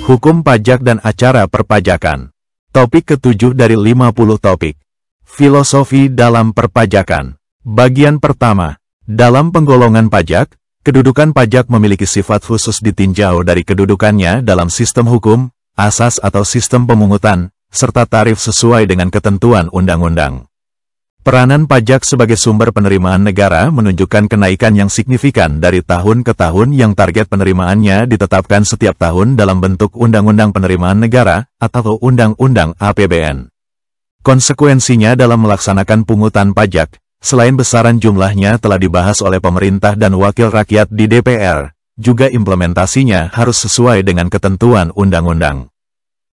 Hukum pajak dan acara perpajakan. Topik ke-7 dari 50 topik. Filosofi dalam perpajakan. Bagian pertama. Dalam penggolongan pajak, kedudukan pajak memiliki sifat khusus ditinjau dari kedudukannya dalam sistem hukum, asas atau sistem pemungutan, serta tarif sesuai dengan ketentuan undang-undang. Peranan pajak sebagai sumber penerimaan negara menunjukkan kenaikan yang signifikan dari tahun ke tahun yang target penerimaannya ditetapkan setiap tahun dalam bentuk Undang-Undang Penerimaan Negara atau Undang-Undang APBN. Konsekuensinya dalam melaksanakan pungutan pajak, selain besaran jumlahnya telah dibahas oleh pemerintah dan wakil rakyat di DPR, juga implementasinya harus sesuai dengan ketentuan undang-undang.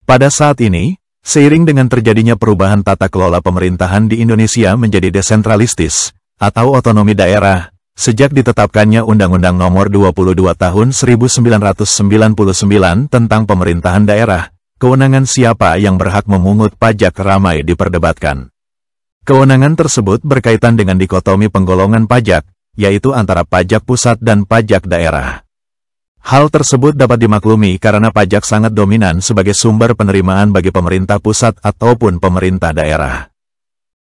Pada saat ini, seiring dengan terjadinya perubahan tata kelola pemerintahan di Indonesia menjadi desentralistis, atau otonomi daerah, sejak ditetapkannya Undang-Undang Nomor 22 Tahun 1999 tentang pemerintahan daerah, kewenangan siapa yang berhak memungut pajak ramai diperdebatkan. Kewenangan tersebut berkaitan dengan dikotomi penggolongan pajak, yaitu antara pajak pusat dan pajak daerah. Hal tersebut dapat dimaklumi karena pajak sangat dominan sebagai sumber penerimaan bagi pemerintah pusat ataupun pemerintah daerah.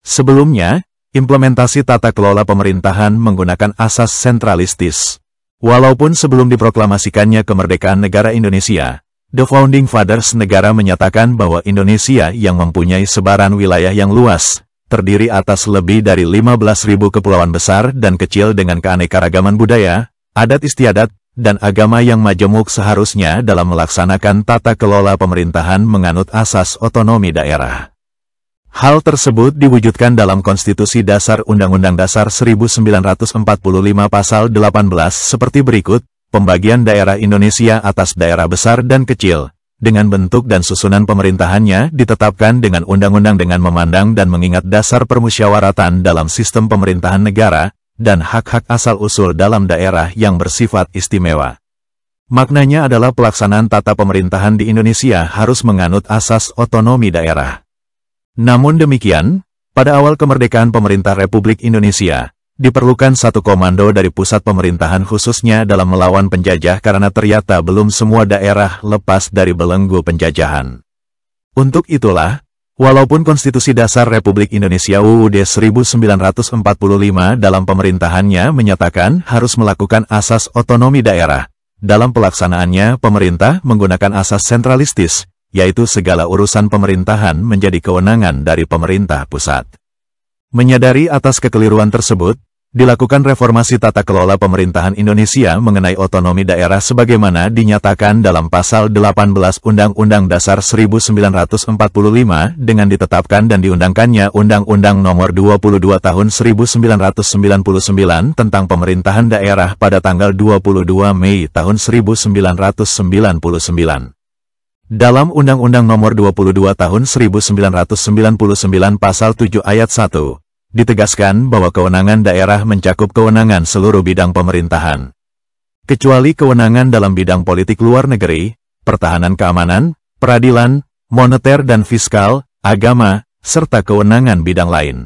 Sebelumnya, implementasi tata kelola pemerintahan menggunakan asas sentralistis. Walaupun sebelum diproklamasikannya kemerdekaan negara Indonesia, The Founding Fathers negara menyatakan bahwa Indonesia yang mempunyai sebaran wilayah yang luas, terdiri atas lebih dari 15.000 kepulauan besar dan kecil dengan keanekaragaman budaya, adat istiadat, dan agama yang majemuk seharusnya dalam melaksanakan tata kelola pemerintahan menganut asas otonomi daerah. Hal tersebut diwujudkan dalam Konstitusi Dasar Undang-Undang Dasar 1945 Pasal 18 seperti berikut, pembagian daerah Indonesia atas daerah besar dan kecil, dengan bentuk dan susunan pemerintahannya ditetapkan dengan undang-undang dengan memandang dan mengingat dasar permusyawaratan dalam sistem pemerintahan negara, dan hak-hak asal-usul dalam daerah yang bersifat istimewa. Maknanya adalah pelaksanaan tata pemerintahan di Indonesia harus menganut asas otonomi daerah. Namun demikian, pada awal kemerdekaan pemerintah Republik Indonesia, diperlukan satu komando dari pusat pemerintahan khususnya dalam melawan penjajah karena ternyata belum semua daerah lepas dari belenggu penjajahan. Untuk itulah, walaupun Konstitusi Dasar Republik Indonesia UUD 1945 dalam pemerintahannya menyatakan harus melakukan asas otonomi daerah, dalam pelaksanaannya pemerintah menggunakan asas sentralistis, yaitu segala urusan pemerintahan menjadi kewenangan dari pemerintah pusat. Menyadari atas kekeliruan tersebut, dilakukan reformasi tata kelola pemerintahan Indonesia mengenai otonomi daerah sebagaimana dinyatakan dalam Pasal 18 Undang-Undang Dasar 1945 dengan ditetapkan dan diundangkannya Undang-Undang Nomor 22 Tahun 1999 tentang pemerintahan daerah pada tanggal 22 Mei tahun 1999. Dalam Undang-Undang Nomor 22 Tahun 1999 Pasal 7 Ayat 1, ditegaskan bahwa kewenangan daerah mencakup kewenangan seluruh bidang pemerintahan, kecuali kewenangan dalam bidang politik luar negeri, pertahanan keamanan, peradilan, moneter dan fiskal, agama, serta kewenangan bidang lain.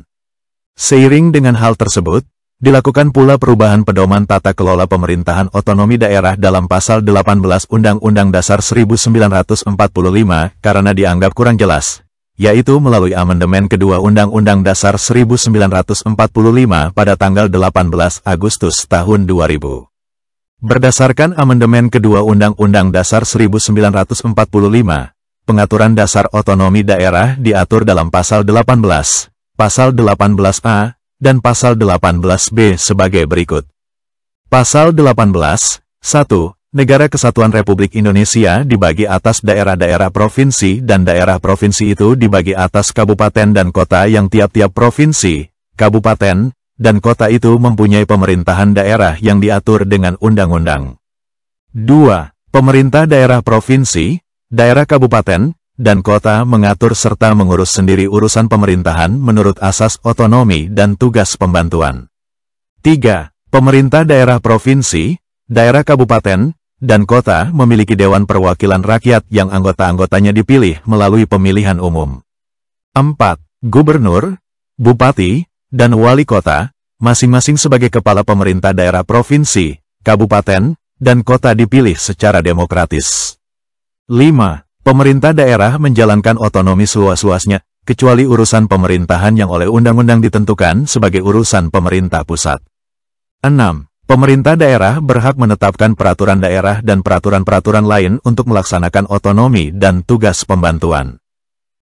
Seiring dengan hal tersebut, dilakukan pula perubahan pedoman tata kelola pemerintahan otonomi daerah dalam Pasal 18 Undang-Undang Dasar 1945 karena dianggap kurang jelas, yaitu melalui amandemen kedua Undang-Undang Dasar 1945 pada tanggal 18 Agustus tahun 2000. Berdasarkan amandemen kedua Undang-Undang Dasar 1945, pengaturan dasar otonomi daerah diatur dalam Pasal 18, Pasal 18A, dan Pasal 18B sebagai berikut. Pasal 18, 1. Negara Kesatuan Republik Indonesia dibagi atas daerah-daerah provinsi dan daerah provinsi itu dibagi atas kabupaten dan kota yang tiap-tiap provinsi, kabupaten, dan kota itu mempunyai pemerintahan daerah yang diatur dengan undang-undang. 2. Pemerintah daerah provinsi, daerah kabupaten, dan kota mengatur serta mengurus sendiri urusan pemerintahan menurut asas otonomi dan tugas pembantuan. 3. Pemerintah daerah provinsi, daerah kabupaten, dan kota memiliki Dewan Perwakilan Rakyat yang anggota-anggotanya dipilih melalui pemilihan umum. 4. Gubernur, Bupati, dan Wali Kota, masing-masing sebagai kepala pemerintah daerah provinsi, kabupaten, dan kota dipilih secara demokratis. 5. Pemerintah daerah menjalankan otonomi seluas-luasnya, kecuali urusan pemerintahan yang oleh undang-undang ditentukan sebagai urusan pemerintah pusat. 6. Pemerintah daerah berhak menetapkan peraturan daerah dan peraturan-peraturan lain untuk melaksanakan otonomi dan tugas pembantuan.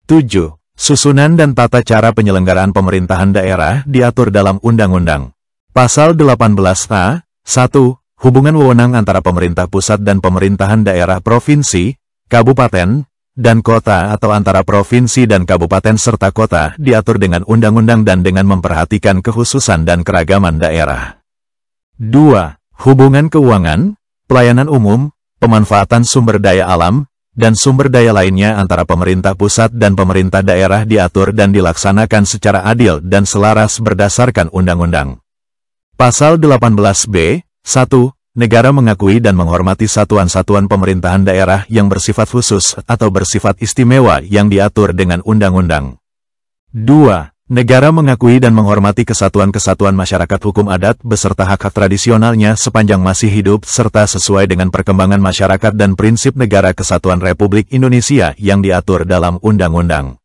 7. Susunan dan tata cara penyelenggaraan pemerintahan daerah diatur dalam Undang-Undang. Pasal 18A, 1. Hubungan wewenang antara pemerintah pusat dan pemerintahan daerah provinsi, kabupaten, dan kota atau antara provinsi dan kabupaten serta kota diatur dengan undang-undang dan dengan memperhatikan kekhususan dan keragaman daerah. 2. Hubungan keuangan, pelayanan umum, pemanfaatan sumber daya alam, dan sumber daya lainnya antara pemerintah pusat dan pemerintah daerah diatur dan dilaksanakan secara adil dan selaras berdasarkan undang-undang. Pasal 18b, 1. Negara mengakui dan menghormati satuan-satuan pemerintahan daerah yang bersifat khusus atau bersifat istimewa yang diatur dengan undang-undang. 2. Negara mengakui dan menghormati kesatuan-kesatuan masyarakat hukum adat beserta hak-hak tradisionalnya sepanjang masih hidup serta sesuai dengan perkembangan masyarakat dan prinsip negara kesatuan Republik Indonesia yang diatur dalam undang-undang.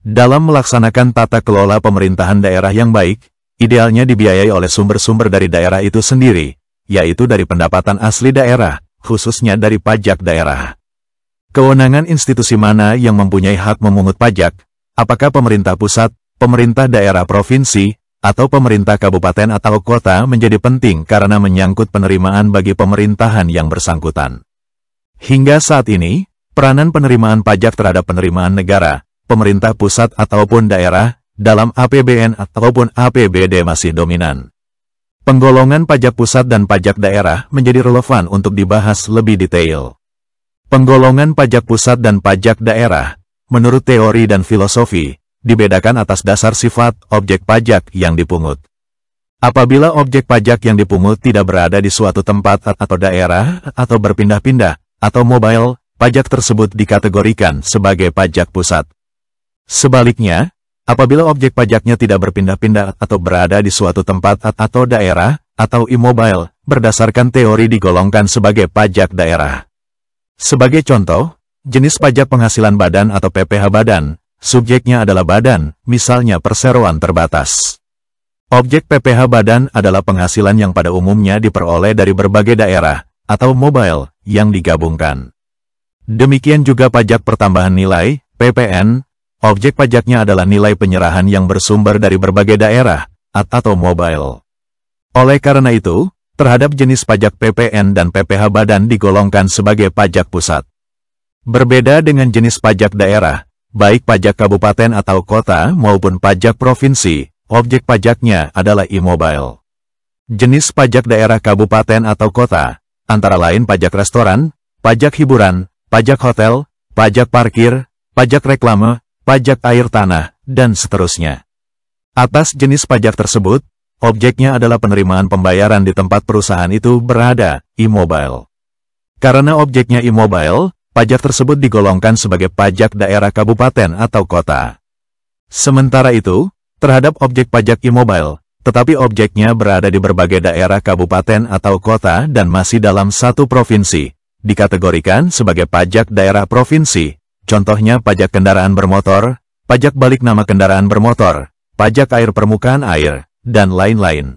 Dalam melaksanakan tata kelola pemerintahan daerah yang baik, idealnya dibiayai oleh sumber-sumber dari daerah itu sendiri, yaitu dari pendapatan asli daerah, khususnya dari pajak daerah. Kewenangan institusi mana yang mempunyai hak memungut pajak, apakah pemerintah pusat, pemerintah daerah provinsi, atau pemerintah kabupaten atau kota menjadi penting karena menyangkut penerimaan bagi pemerintahan yang bersangkutan. Hingga saat ini, peranan penerimaan pajak terhadap penerimaan negara, pemerintah pusat ataupun daerah, dalam APBN ataupun APBD masih dominan. Penggolongan pajak pusat dan pajak daerah menjadi relevan untuk dibahas lebih detail. Penggolongan pajak pusat dan pajak daerah, menurut teori dan filosofi, dibedakan atas dasar sifat objek pajak yang dipungut. Apabila objek pajak yang dipungut tidak berada di suatu tempat atau daerah, atau berpindah-pindah, atau mobile, pajak tersebut dikategorikan sebagai pajak pusat. Sebaliknya, apabila objek pajaknya tidak berpindah-pindah atau berada di suatu tempat atau daerah, atau immobile, berdasarkan teori digolongkan sebagai pajak daerah. Sebagai contoh, jenis pajak penghasilan badan atau PPh badan, subjeknya adalah badan, misalnya perseroan terbatas. Objek PPh badan adalah penghasilan yang pada umumnya diperoleh dari berbagai daerah, atau mobile, yang digabungkan. Demikian juga pajak pertambahan nilai, PPN, objek pajaknya adalah nilai penyerahan yang bersumber dari berbagai daerah, atau mobile. Oleh karena itu, terhadap jenis pajak PPN dan PPh badan digolongkan sebagai pajak pusat. Berbeda dengan jenis pajak daerah, baik pajak kabupaten atau kota maupun pajak provinsi, objek pajaknya adalah immobile. Jenis pajak daerah kabupaten atau kota, antara lain pajak restoran, pajak hiburan, pajak hotel, pajak parkir, pajak reklame, pajak air tanah, dan seterusnya. Atas jenis pajak tersebut, objeknya adalah penerimaan pembayaran di tempat perusahaan itu berada, immobile. Karena objeknya immobile, pajak tersebut digolongkan sebagai pajak daerah kabupaten atau kota. Sementara itu, terhadap objek pajak immobile, tetapi objeknya berada di berbagai daerah kabupaten atau kota dan masih dalam satu provinsi, dikategorikan sebagai pajak daerah provinsi, contohnya pajak kendaraan bermotor, pajak balik nama kendaraan bermotor, pajak air permukaan air, dan lain-lain.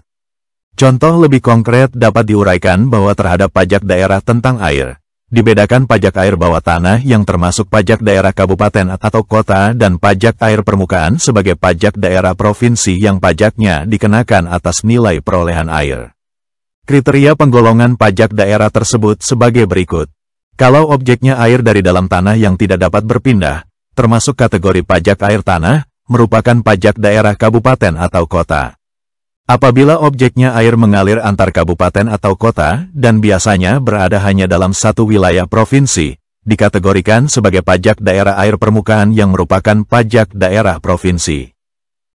Contoh lebih konkret dapat diuraikan bahwa terhadap pajak daerah tentang air, dibedakan pajak air bawah tanah yang termasuk pajak daerah kabupaten atau kota dan pajak air permukaan sebagai pajak daerah provinsi yang pajaknya dikenakan atas nilai perolehan air. Kriteria penggolongan pajak daerah tersebut sebagai berikut. Kalau objeknya air dari dalam tanah yang tidak dapat berpindah, termasuk kategori pajak air tanah, merupakan pajak daerah kabupaten atau kota. Apabila objeknya air mengalir antar kabupaten atau kota, dan biasanya berada hanya dalam satu wilayah provinsi, dikategorikan sebagai pajak daerah air permukaan yang merupakan pajak daerah provinsi.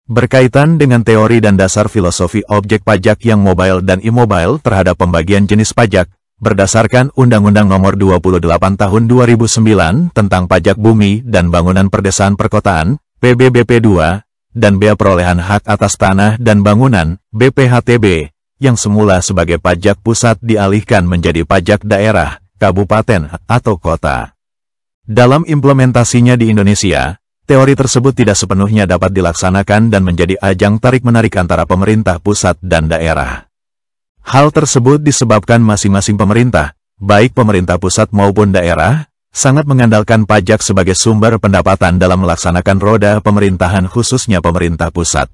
Berkaitan dengan teori dan dasar filosofi objek pajak yang mobile dan immobile terhadap pembagian jenis pajak, berdasarkan Undang-Undang Nomor 28 Tahun 2009 tentang Pajak Bumi dan Bangunan Perdesaan Perkotaan, PBBP 2, dan Bea Perolehan Hak Atas Tanah dan Bangunan, BPHTB, yang semula sebagai pajak pusat dialihkan menjadi pajak daerah, kabupaten, atau kota. Dalam implementasinya di Indonesia, teori tersebut tidak sepenuhnya dapat dilaksanakan dan menjadi ajang tarik-menarik antara pemerintah pusat dan daerah. Hal tersebut disebabkan masing-masing pemerintah, baik pemerintah pusat maupun daerah, sangat mengandalkan pajak sebagai sumber pendapatan dalam melaksanakan roda pemerintahan khususnya pemerintah pusat.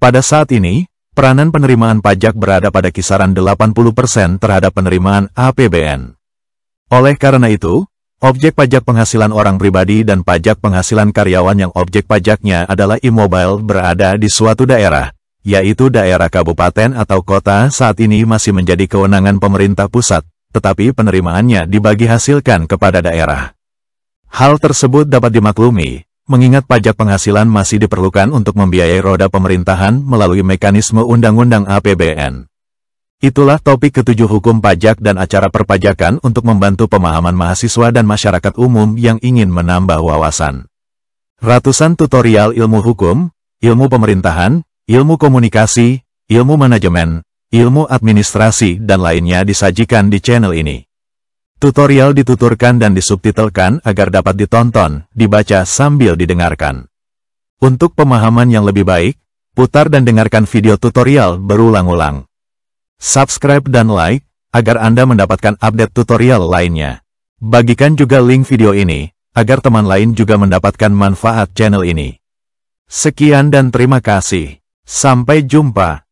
Pada saat ini, peranan penerimaan pajak berada pada kisaran 80% terhadap penerimaan APBN. Oleh karena itu, objek pajak penghasilan orang pribadi dan pajak penghasilan karyawan yang objek pajaknya adalah immobile berada di suatu daerah, yaitu daerah kabupaten atau kota saat ini masih menjadi kewenangan pemerintah pusat, tetapi penerimaannya dibagi hasilkan kepada daerah. Hal tersebut dapat dimaklumi, mengingat pajak penghasilan masih diperlukan untuk membiayai roda pemerintahan melalui mekanisme Undang-Undang APBN. Itulah topik ke-7 hukum pajak dan acara perpajakan untuk membantu pemahaman mahasiswa dan masyarakat umum yang ingin menambah wawasan. Ratusan tutorial ilmu hukum, ilmu pemerintahan, ilmu komunikasi, ilmu manajemen, ilmu administrasi, dan lainnya disajikan di channel ini. Tutorial dituturkan dan disubtitelkan agar dapat ditonton, dibaca sambil didengarkan. Untuk pemahaman yang lebih baik, putar dan dengarkan video tutorial berulang-ulang. Subscribe dan like, agar Anda mendapatkan update tutorial lainnya. Bagikan juga link video ini, agar teman lain juga mendapatkan manfaat channel ini. Sekian dan terima kasih. Sampai jumpa.